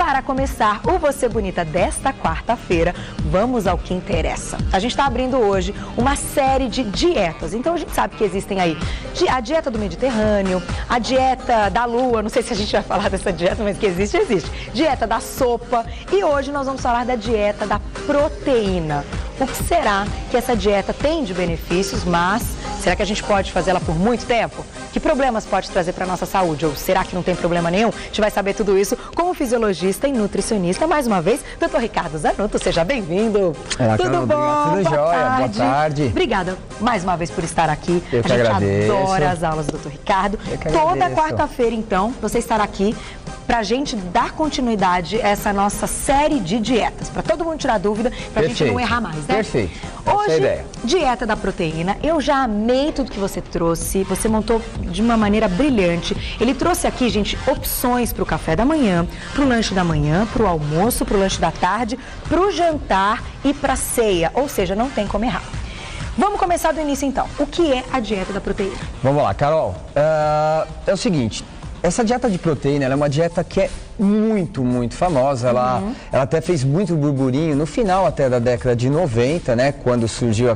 para começar o Você Bonita desta quarta-feira, vamos ao que interessa. A gente está abrindo hoje uma série de dietas. Então a gente sabe que existem aí a dieta do Mediterrâneo, a dieta da lua, não sei se a gente vai falar dessa dieta, mas que existe, existe. Dieta da sopa e hoje nós vamos falar da dieta da proteína. O que será que essa dieta tem de benefícios, mas será que a gente pode fazê-la por muito tempo? Que problemas pode trazer para a nossa saúde? Ou será que não tem problema nenhum? A gente vai saber tudo isso com o fisiologista e nutricionista, mais uma vez, Dr. Ricardo Zanotto. Seja bem-vindo. Tudo bom? Tudo jóia. Boa tarde. Obrigada mais uma vez por estar aqui. Eu que agradeço. A gente adora as aulas do Dr. Ricardo. Toda quarta-feira, então, você estará aqui para a gente dar continuidade a essa nossa série de dietas. Para todo mundo tirar dúvida, para a gente não errar mais, né? Perfeito. Hoje, essa é a ideia. Dieta da proteína. Eu já amei tudo que você trouxe. Você montou de uma maneira brilhante. Ele trouxe aqui, gente, opções para o café da manhã, para o lanche da manhã, para o almoço, para o lanche da tarde, para o jantar e para a ceia. Ou seja, não tem como errar. Vamos começar do início, então. O que é a dieta da proteína? Vamos lá, Carol. É o seguinte, essa dieta de proteína ela é uma dieta que é muito famosa. Ela até fez muito burburinho no final até da década de 90, né? Quando surgiu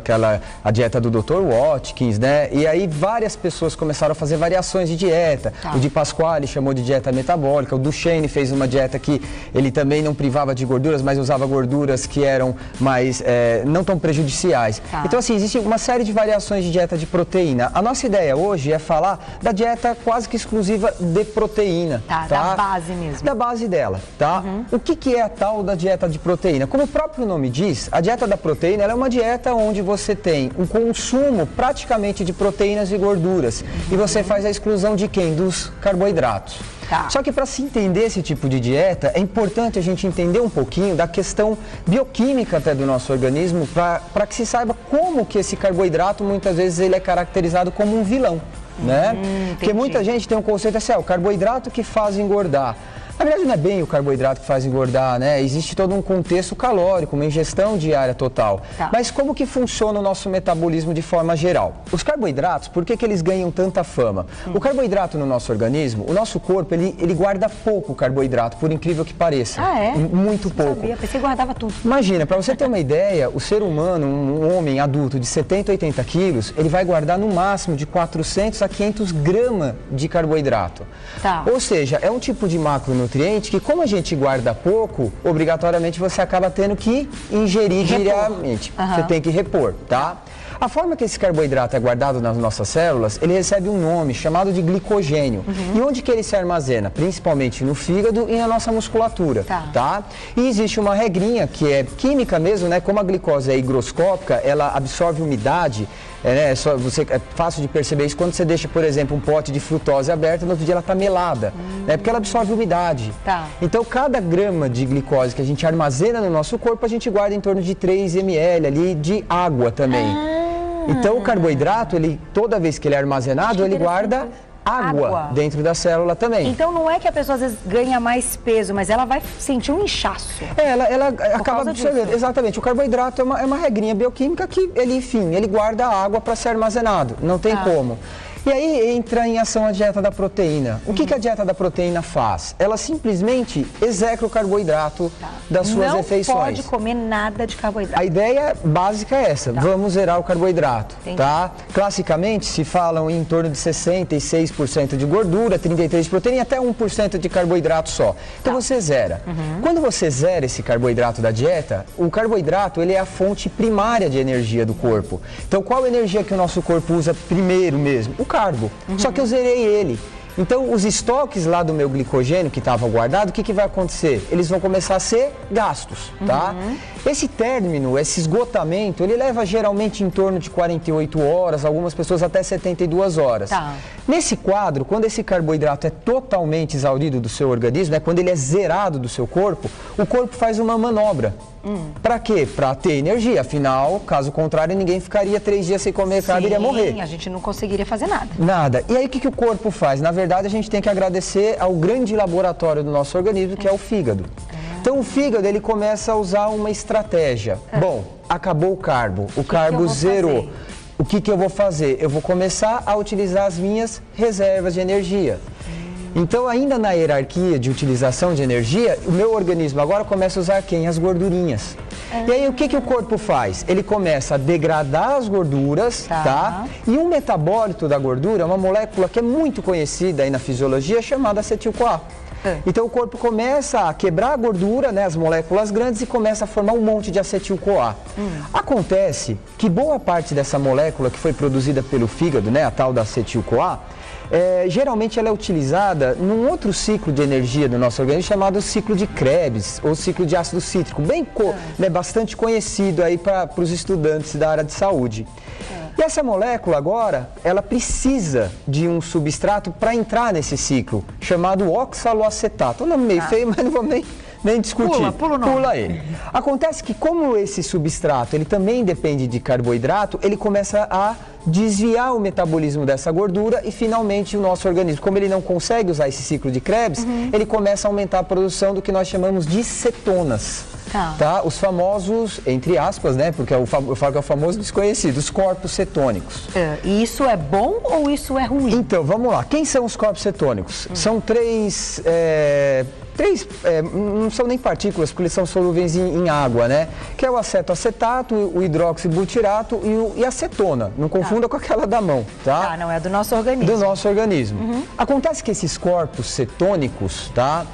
a dieta do Dr. Watkins, né? E aí várias pessoas começaram a fazer variações de dieta. O Di Pasquale chamou de dieta metabólica, o Duchenne fez uma dieta que ele também não privava de gorduras, mas usava gorduras que eram mais, não tão prejudiciais. Então assim, existe uma série de variações de dieta de proteína. A nossa ideia hoje é falar da dieta quase que exclusiva de proteína. Da base mesmo. Da base dela, tá? O que é a tal da dieta de proteína? Como o próprio nome diz, a dieta da proteína ela é uma dieta onde você tem um consumo praticamente de proteínas e gorduras e você faz a exclusão de quem? Dos carboidratos. Só que para se entender esse tipo de dieta, é importante a gente entender um pouquinho da questão bioquímica até do nosso organismo para que se saiba como que esse carboidrato muitas vezes ele é caracterizado como um vilão, né? Porque muita gente tem um conceito assim, o carboidrato que faz engordar. Na verdade não é bem o carboidrato que faz engordar, né? Existe todo um contexto calórico, uma ingestão diária total. Mas como que funciona o nosso metabolismo de forma geral? Os carboidratos, por que eles ganham tanta fama? O carboidrato no nosso organismo, o nosso corpo, ele guarda pouco carboidrato, por incrível que pareça. Muito pouco. Sabia, pensei que guardava tudo. Imagina, para você ter uma ideia, o ser humano, um homem adulto de 70, 80 quilos, ele vai guardar no máximo de 400 a 500 gramas de carboidrato. Ou seja, é um tipo de macronutriente que, como a gente guarda pouco, obrigatoriamente você acaba tendo que ingerir diariamente. Você tem que repor, tá? A forma que esse carboidrato é guardado nas nossas células, ele recebe um nome chamado de glicogênio. E onde que ele se armazena? Principalmente no fígado e na nossa musculatura, tá? E existe uma regrinha que é química mesmo, né? Como a glicose é higroscópica, ela absorve umidade. É fácil de perceber isso quando você deixa, por exemplo, um pote de frutose aberto, no outro dia ela está melada, né? Porque ela absorve umidade. Então, cada grama de glicose que a gente armazena no nosso corpo, a gente guarda em torno de 3 ml ali de água também. Então, o carboidrato, toda vez que ele é armazenado, ele guarda água dentro da célula também. Então não é que a pessoa às vezes ganha mais peso, mas ela vai sentir um inchaço. Ela acaba absorvendo. Exatamente. O carboidrato é uma regrinha bioquímica que ele guarda a água para ser armazenado. Não tem como. E aí entra em ação a dieta da proteína. O que a dieta da proteína faz? Ela simplesmente execra o carboidrato das suas refeições. Não pode comer nada de carboidrato. A ideia básica é essa, vamos zerar o carboidrato, tá? Classicamente se falam em torno de 66% de gordura, 33% de proteína e até 1% de carboidrato só. Então você zera. Quando você zera esse carboidrato da dieta, o carboidrato ele é a fonte primária de energia do corpo. Então qual energia que o nosso corpo usa primeiro mesmo? O carbo. Só que eu zerei ele. Então, os estoques lá do meu glicogênio que estava guardado, o que vai acontecer? Eles vão começar a ser gastos, tá? Esse término, esse esgotamento, ele leva geralmente em torno de 48 horas, algumas pessoas até 72 horas. Nesse quadro, quando esse carboidrato é totalmente exaurido do seu organismo, quando ele é zerado do seu corpo, o corpo faz uma manobra. Para quê? Para ter energia. Afinal, caso contrário, ninguém ficaria 3 dias sem comer carne e iria morrer. A gente não conseguiria fazer nada. Nada. E aí, o que o corpo faz? Na verdade, a gente tem que agradecer ao grande laboratório do nosso organismo, que é o fígado. Então, o fígado, ele começa a usar uma estratégia. Bom, acabou o carbo. O carbo zerou. O que eu vou fazer? Eu vou começar a utilizar as minhas reservas de energia. Então, ainda na hierarquia de utilização de energia, o meu organismo agora começa a usar quem? As gordurinhas. E aí, o que o corpo faz? Ele começa a degradar as gorduras, tá? E um metabólito da gordura é uma molécula que é muito conhecida aí na fisiologia, chamada acetil-CoA. Então, o corpo começa a quebrar a gordura, né, as moléculas grandes, e começa a formar um monte de acetil-CoA. Acontece que boa parte dessa molécula que foi produzida pelo fígado, né, a tal da acetil-CoA, geralmente ela é utilizada num outro ciclo de energia do nosso organismo chamado ciclo de Krebs, ou ciclo de ácido cítrico, né, bastante conhecido aí para os estudantes da área de saúde. E essa molécula agora, ela precisa de um substrato para entrar nesse ciclo, chamado oxaloacetato. Um nome meio feio, mas não vou nem discutir. Pula ele. Acontece que como esse substrato, ele também depende de carboidrato, ele começa a desviar o metabolismo dessa gordura e finalmente o nosso organismo, como ele não consegue usar esse ciclo de Krebs, ele começa a aumentar a produção do que nós chamamos de cetonas. Tá? Os famosos, entre aspas, né? Porque eu falo que é o famoso desconhecido, os corpos cetônicos. E isso é bom ou isso é ruim? Então, vamos lá. Quem são os corpos cetônicos? São três, não são nem partículas, porque eles são solúveis em água, né? Que é o acetoacetato, o hidroxibutirato e a acetona. Não confunda com aquela da mão, tá? Não, é do nosso organismo. Do nosso organismo. Acontece que esses corpos cetônicos, tá?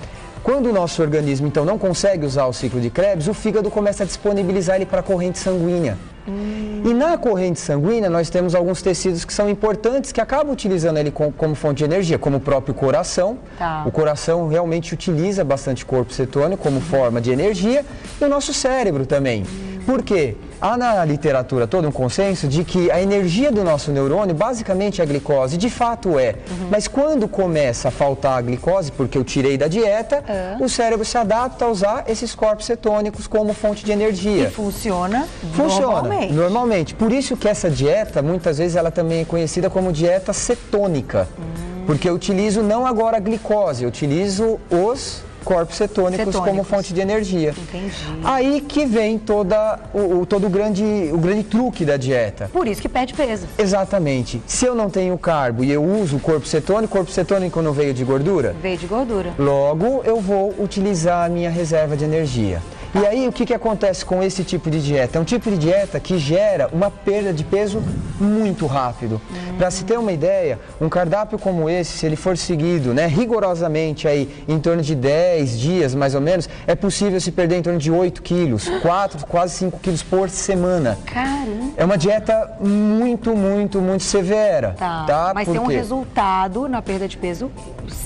Quando o nosso organismo, então, não consegue usar o ciclo de Krebs, o fígado começa a disponibilizar ele para a corrente sanguínea. E na corrente sanguínea, nós temos alguns tecidos que são importantes, que acabam utilizando ele como fonte de energia, como o próprio coração. O coração realmente utiliza bastante corpo cetônico como forma de energia, e o nosso cérebro também. Por quê? Há na literatura todo um consenso de que a energia do nosso neurônio basicamente é a glicose, de fato é. Mas quando começa a faltar a glicose, porque eu tirei da dieta, o cérebro se adapta a usar esses corpos cetônicos como fonte de energia. E funciona normalmente. Por isso que essa dieta, muitas vezes, ela também é conhecida como dieta cetônica. Porque eu utilizo não agora a glicose, eu utilizo os corpos cetônicos como fonte de energia. Entendi. Aí que vem todo o grande truque da dieta. Por isso que perde peso. Exatamente. Se eu não tenho carbo e eu uso o corpo cetônico não veio de gordura? Veio de gordura. Logo, eu vou utilizar a minha reserva de energia. E aí, o que acontece com esse tipo de dieta? É um tipo de dieta que gera uma perda de peso muito rápido. Para se ter uma ideia, um cardápio como esse, se ele for seguido, né, rigorosamente aí, em torno de 10 dias, mais ou menos, é possível se perder em torno de 8 quilos, 4, quase 5 quilos por semana. Caramba! É uma dieta muito severa. Tá? Mas tem um resultado na perda de peso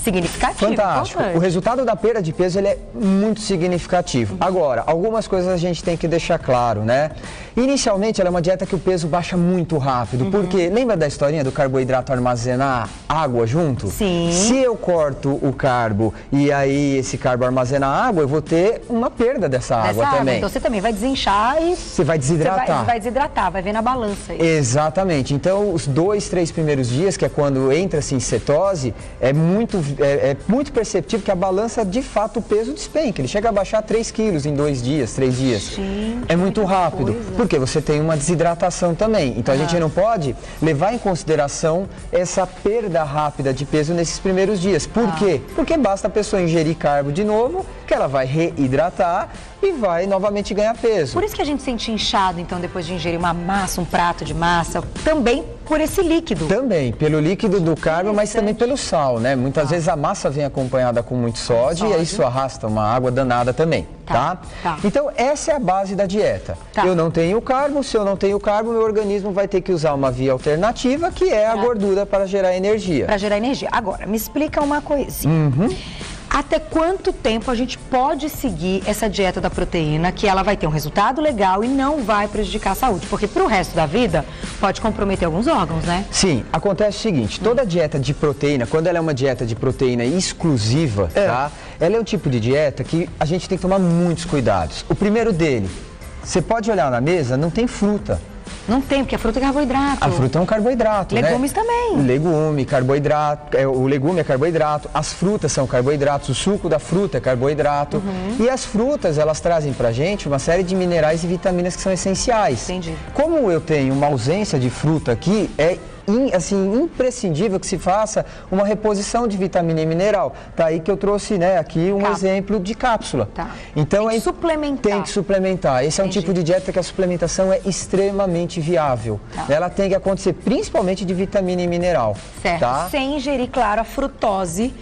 significativo. Fantástico. O resultado da perda de peso, ele é muito significativo. Agora, algumas coisas a gente tem que deixar claro, né? Inicialmente, ela é uma dieta que o peso baixa muito rápido, porque lembra da historinha do carboidrato armazenar água junto? Sim. Se eu corto o carbo e aí esse carbo armazena água, eu vou ter uma perda dessa água também. Então você também vai desinchar e... Você vai desidratar. Você vai desidratar, vai ver na balança aí. Exatamente. Então, os 2, 3 primeiros dias, que é quando entra-se em cetose, é muito perceptível que a balança, de fato, o peso despenca. Ele chega a baixar 3 quilos em 2 dias, 3 dias. Gente, é muito rápido, porque você tem uma desidratação também. Então, a gente não pode levar em consideração essa perda rápida de peso nesses primeiros dias. Por quê? Porque basta a pessoa ingerir carbo de novo, que ela vai reidratar e vai novamente ganhar peso. Por isso que a gente sente inchado, então, depois de ingerir uma massa, um prato de massa, também por esse líquido. Também, pelo líquido do carbo, mas também pelo sal, né? Muitas vezes a massa vem acompanhada com muito sódio e isso arrasta uma água danada também, tá? Então, essa é a base da dieta. Eu não tenho carbo, se eu não tenho carbo, meu organismo vai ter que usar uma via alternativa, que é a gordura para gerar energia. Para gerar energia. Agora, me explica uma coisinha. Até quanto tempo a gente pode seguir essa dieta da proteína, que ela vai ter um resultado legal e não vai prejudicar a saúde? Porque pro resto da vida pode comprometer alguns órgãos, né? Sim, acontece o seguinte, toda dieta de proteína, quando ela é uma dieta de proteína exclusiva, tá? Ela é um tipo de dieta que a gente tem que tomar muitos cuidados. O primeiro dele, você pode olhar na mesa, não tem fruta. Não tem, porque a fruta é carboidrato. A fruta é um carboidrato, Legumes também. Legume, carboidrato, o legume é carboidrato, as frutas são carboidratos, o suco da fruta é carboidrato. E as frutas, elas trazem pra gente uma série de minerais e vitaminas que são essenciais. Entendi. Como eu tenho uma ausência de fruta aqui, é assim, imprescindível que se faça uma reposição de vitamina e mineral. Tá aí que eu trouxe, né, aqui um exemplo de cápsula. Tá. Então, tem que suplementar. Tem que suplementar. Esse é um tipo de dieta que a suplementação é extremamente viável. Tá. Ela tem que acontecer principalmente de vitamina e mineral. Certo. Tá? Sem ingerir, claro, a frutose,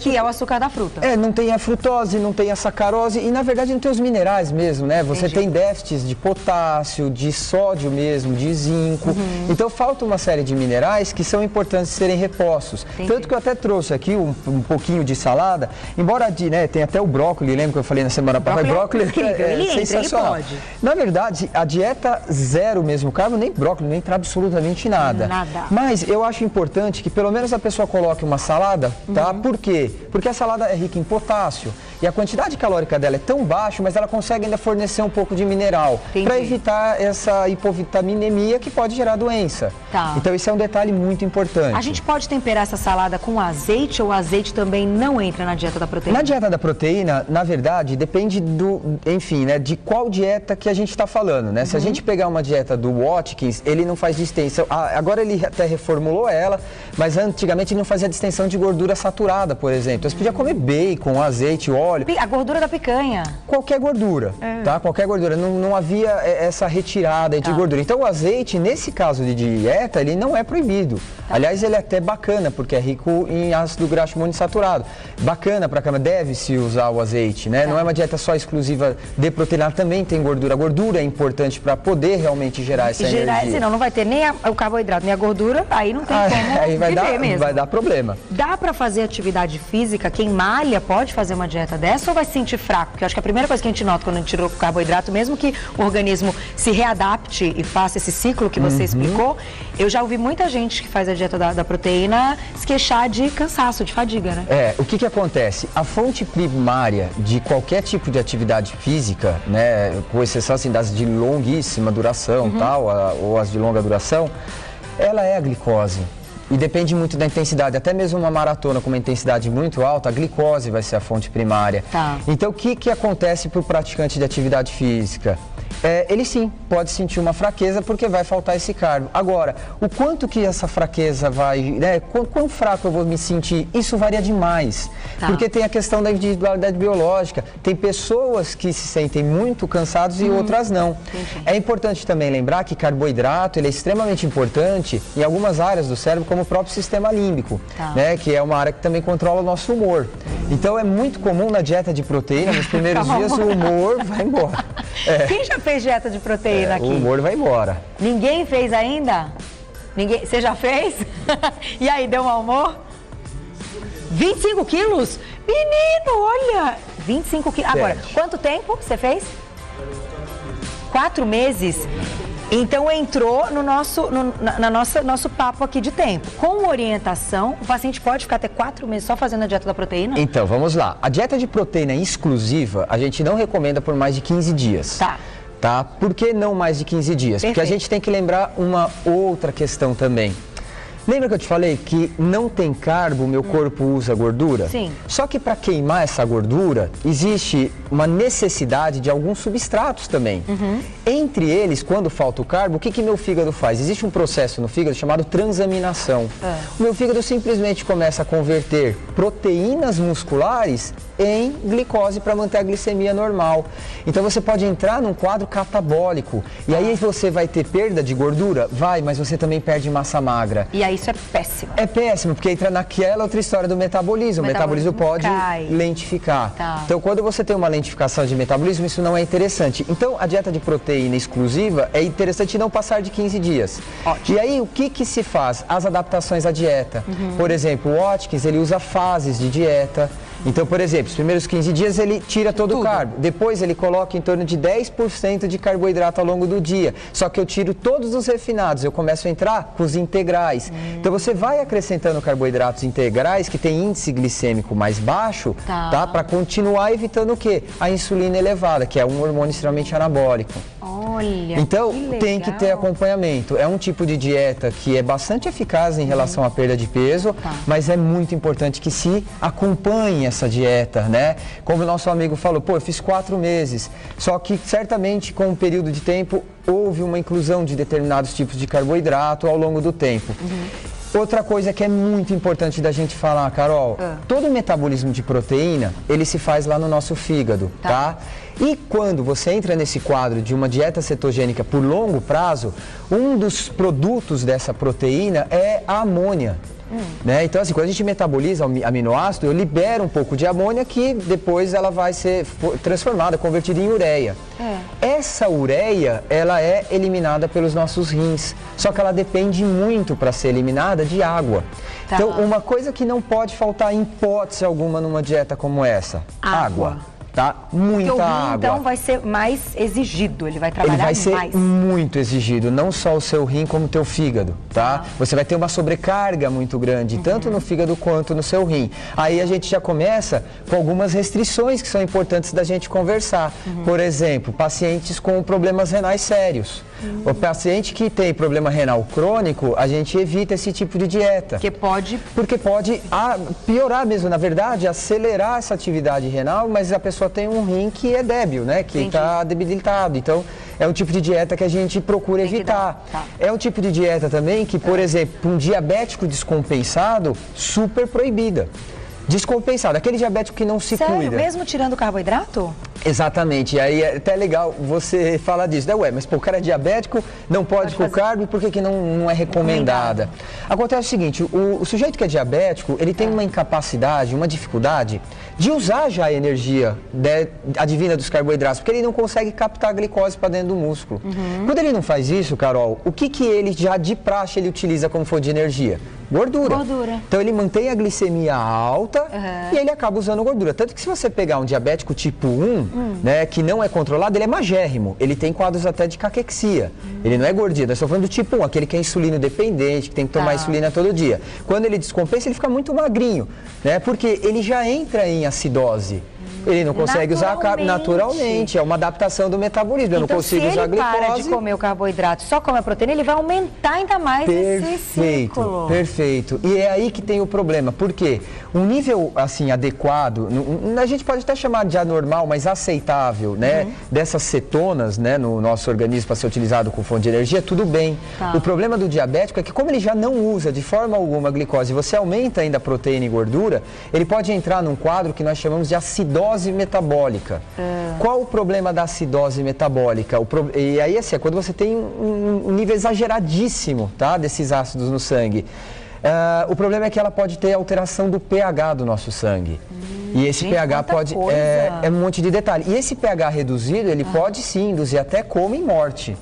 que é o açúcar da fruta. Não tem a frutose, não tem a sacarose e, na verdade, não tem os minerais mesmo, né? Você tem déficits de potássio, de sódio mesmo, de zinco. Então, falta uma série de minerais que são importantes serem repostos. Tanto que eu até trouxe aqui um pouquinho de salada, embora tenha até o brócolis, lembra que eu falei na semana passada? Brócolis é sensacional. Ele pode. Na verdade, a dieta zero mesmo carbo, nem brócolis, não entra absolutamente nada. Mas eu acho importante que pelo menos a pessoa coloque uma salada, tá? Por quê? Porque a salada é rica em potássio e a quantidade calórica dela é tão baixa, mas ela consegue ainda fornecer um pouco de mineral para evitar essa hipovitaminemia que pode gerar doença. Tá. Então, esse é um detalhe muito importante. A gente pode temperar essa salada com azeite ou o azeite também não entra na dieta da proteína? Na dieta da proteína, na verdade, depende de qual dieta que a gente está falando, né? Se a gente pegar uma dieta do Watkins, ele não faz distensão. Agora ele até reformulou ela, mas antigamente ele não fazia distensão de gordura saturada, por exemplo. Você podia comer bacon, azeite, óleo. A gordura da picanha. Qualquer gordura, tá? Qualquer gordura. Não havia essa retirada de gordura. Então, o azeite, nesse caso de dieta, ele não é proibido. Aliás, ele é até bacana, porque é rico em ácido graxo monoinsaturado. Bacana pra cama, deve-se usar o azeite, né? Não é uma dieta só exclusiva de proteína, também tem gordura. A gordura é importante para poder realmente gerar essa energia. Senão não vai ter nem o carboidrato, nem a gordura, aí não tem como aí vai dar problema. Dá para fazer atividade física? Quem malha pode fazer uma dieta dessa ou vai se sentir fraco? Porque eu acho que a primeira coisa que a gente nota quando a gente tirou o carboidrato, mesmo que o organismo se readapte e faça esse ciclo que você explicou, eu já ouvi muita gente que faz a dieta da proteína se queixar de cansaço, de fadiga, né? O que acontece? A fonte primária de qualquer tipo de atividade física, né, com exceção assim, das de longuíssima duração, ou as de longa duração, ela é a glicose. E depende muito da intensidade, até mesmo uma maratona com uma intensidade muito alta, a glicose vai ser a fonte primária. Então, o que acontece para o praticante de atividade física? Ele sim pode sentir uma fraqueza porque vai faltar esse carbo. Agora, o quanto que essa fraqueza vai, né, quão fraco eu vou me sentir, isso varia demais. Porque tem a questão da individualidade biológica. Tem pessoas que se sentem muito cansados e outras não. É importante também lembrar que carboidrato ele é extremamente importante em algumas áreas do cérebro, como o próprio sistema límbico, né, que é uma área que também controla o nosso humor. Então, é muito comum na dieta de proteína, nos primeiros dias, o humor vai embora. Quem já fez dieta de proteína aqui? O humor vai embora. Ninguém fez ainda? Você já fez? E aí, deu mau humor? 25 quilos? Menino, olha! 25 quilos. Agora, quanto tempo você fez? 4 meses? Então, entrou no nosso papo aqui de tempo. Com orientação, o paciente pode ficar até 4 meses só fazendo a dieta da proteína? Então, vamos lá. A dieta de proteína exclusiva, a gente não recomenda por mais de 15 dias. Tá? Por que não mais de 15 dias? Porque a gente tem que lembrar uma outra questão também. Lembra que eu te falei que não tem carbo, meu corpo usa gordura? Sim. Só que para queimar essa gordura, existe uma necessidade de alguns substratos também. Entre eles, quando falta o carbo, o que meu fígado faz? Existe um processo no fígado chamado transaminação. O meu fígado simplesmente começa a converter proteínas musculares em glicose para manter a glicemia normal. Então você pode entrar num quadro catabólico. E aí você vai ter perda de gordura? Vai, mas você também perde massa magra. E aí isso é péssimo. É péssimo, porque entra naquela outra história do metabolismo. O metabolismo pode lentificar. Então, quando você tem uma lentificação de metabolismo, isso não é interessante. Então, a dieta de proteína exclusiva é interessante não passar de 15 dias. E aí, o que se faz? As adaptações à dieta. Por exemplo, o Watkins, ele usa fases de dieta. Então, por exemplo, os primeiros 15 dias ele tira todo o carbo. Depois ele coloca em torno de 10% de carboidrato ao longo do dia. Só que eu tiro todos os refinados, eu começo a entrar com os integrais. Então você vai acrescentando carboidratos integrais que tem índice glicêmico mais baixo, tá? Para continuar evitando o quê? A insulina elevada, que é um hormônio extremamente anabólico. Olha, então, tem que ter acompanhamento. É um tipo de dieta que é bastante eficaz em relação à perda de peso, mas é muito importante que se acompanhe essa dieta, né? Como o nosso amigo falou, pô, eu fiz 4 meses, só que certamente com um período de tempo houve uma inclusão de determinados tipos de carboidrato ao longo do tempo. Outra coisa que é muito importante da gente falar, Carol, todo o metabolismo de proteína, ele se faz lá no nosso fígado, tá? E quando você entra nesse quadro de uma dieta cetogênica por longo prazo, um dos produtos dessa proteína é a amônia. Né? Então, assim, quando a gente metaboliza o aminoácido, eu libero um pouco de amônia que depois ela vai ser transformada, convertida em ureia. Essa ureia, ela é eliminada pelos nossos rins, só que ela depende muito para ser eliminada de água. Então, uma coisa que não pode faltar em hipótese alguma numa dieta como essa, água. Tá? Muita água. Então vai ser mais exigido, ele vai trabalhar mais. Ele vai ser muito exigido, não só o seu rim como o teu fígado, tá? Você vai ter uma sobrecarga muito grande, tanto no fígado quanto no seu rim. Aí a gente já começa com algumas restrições que são importantes da gente conversar. Por exemplo, pacientes com problemas renais sérios. O paciente que tem problema renal crônico, a gente evita esse tipo de dieta. Porque pode piorar mesmo, na verdade, acelerar essa atividade renal, mas a pessoa tem um rim que é débil, né? Que está debilitado. Então, é um tipo de dieta que a gente procura evitar. É um tipo de dieta também que, por exemplo, um diabético descompensado, super proibida. Descompensado, aquele diabético que não se cuida. Mesmo tirando o carboidrato? Exatamente, e aí é até legal você falar disso, né? Ué, mas pô, o cara é diabético, não pode com carbo, por que não é recomendada? Acontece o seguinte, o sujeito que é diabético, ele tem uma incapacidade, uma dificuldade de usar já a energia advinda dos carboidratos, porque ele não consegue captar a glicose para dentro do músculo. Quando ele não faz isso, Carol, o que ele já de praxe ele utiliza como fonte de energia? Gordura. Então ele mantém a glicemia alta e ele acaba usando gordura. Tanto que se você pegar um diabético tipo 1, né, que não é controlado, ele é magérrimo. Ele tem quadros até de caquexia. Ele não é gordinho. Nós estamos falando do tipo 1, aquele que é insulino dependente, que tem que tomar insulina todo dia. Quando ele descompensa, ele fica muito magrinho, né? Porque ele já entra em acidose. Ele não consegue usar naturalmente, é uma adaptação do metabolismo. Eu não consigo usar a glicose. Se ele para de comer o carboidrato, só come a proteína, ele vai aumentar ainda mais esse ciclo. Perfeito. E é aí que tem o problema. Por quê? Um nível assim adequado, a gente pode até chamar de anormal, mas aceitável, né? Dessas cetonas, né, no nosso organismo para ser utilizado com fonte de energia, tudo bem. O problema do diabético é que como ele já não usa de forma alguma a glicose, você aumenta ainda a proteína e gordura, ele pode entrar num quadro que nós chamamos de acidose metabólica. Qual o problema da acidose metabólica? E aí, assim, é quando você tem um nível exageradíssimo, tá, desses ácidos no sangue. O problema é que ela pode ter alteração do pH do nosso sangue. E esse pH pode... É um monte de detalhe. E esse pH reduzido, ele pode sim induzir até coma e morte.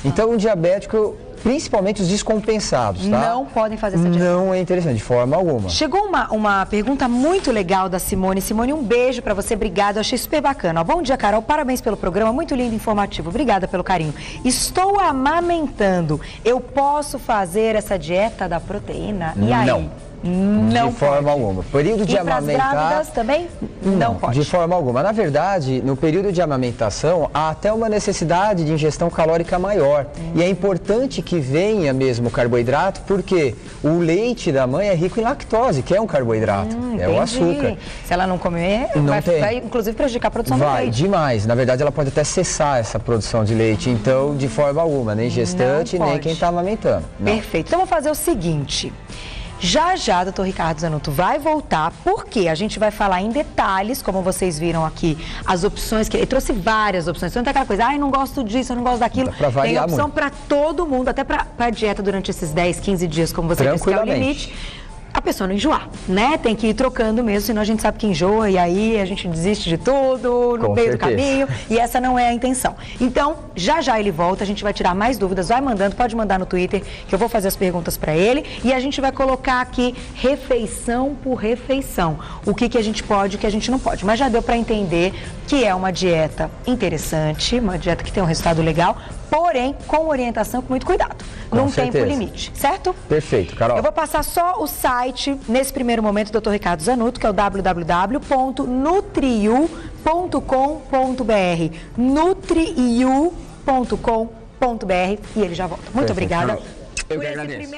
Então, um diabético... Principalmente os descompensados, tá? Não podem fazer essa dieta. Não é interessante, de forma alguma. Chegou uma pergunta muito legal da Simone. Simone, um beijo pra você, obrigada, eu achei super bacana. Bom dia, Carol, parabéns pelo programa, muito lindo e informativo. Obrigada pelo carinho. Estou amamentando, eu posso fazer essa dieta da proteína? E aí? Não de forma alguma. Período de amamentar... para as grávidas também? Não pode. De forma alguma. Na verdade, no período de amamentação, há até uma necessidade de ingestão calórica maior. E é importante que venha mesmo o carboidrato, porque o leite da mãe é rico em lactose, que é um carboidrato, é o açúcar. Se ela não comer, vai inclusive prejudicar a produção do leite. Vai, demais. Na verdade, ela pode até cessar essa produção de leite. Então, de forma alguma, nem gestante, nem quem está amamentando. Perfeito. Então, vamos fazer o seguinte... Já, doutor Ricardo Zanotto vai voltar, porque a gente vai falar em detalhes, como vocês viram aqui, as opções, que ele trouxe várias opções. Então, não tem aquela coisa, eu não gosto disso, eu não gosto daquilo. Tem opção para todo mundo, até para a dieta durante esses 10, 15 dias, como você disse, que é o limite. A pessoa não enjoar, né? Tem que ir trocando mesmo, senão a gente sabe que enjoa e aí a gente desiste de tudo no meio do caminho e essa não é a intenção. Então, já ele volta, a gente vai tirar mais dúvidas, vai mandando, pode mandar no Twitter que eu vou fazer as perguntas para ele e a gente vai colocar aqui refeição por refeição, o que a gente pode e o que a gente não pode. Mas já deu para entender que é uma dieta interessante, uma dieta que tem um resultado legal, porém com orientação, com muito cuidado, num tempo limite, certo? Perfeito, Carol. Eu vou passar só o site, nesse primeiro momento, do Dr. Ricardo Zanotto, que é o www.nutriu.com.br. Nutriu.com.br. e ele já volta. Muito obrigada. Eu que agradeço.